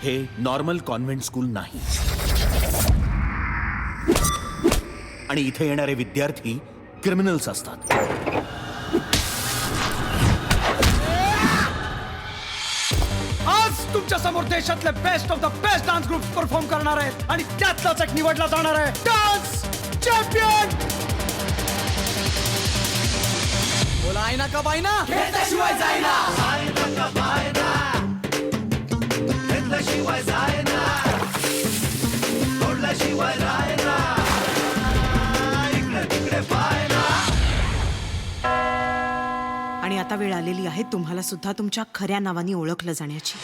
इथे normal convent school नाही आणि इथे येणारे विद्यार्थी क्रिमिनल्स असतात. आज तुमच्या समोर देशातले best of the best dance group perform करणार आहेत आणि त्यातलाच एक निवडला जाणार आहे डान्स चॅम्पियन. बोला आहे ना का बायना घेतल्याशिवाय जायना, घेतल्याशिवाय जायना, सोडल्याशिवाय रायना, इकडे तिकडे पायना. आणि आता वेळ आलेली आहे तुम्हाला सुद्धा तुमच्या खऱ्या नावाने ओळखलं जाण्याची.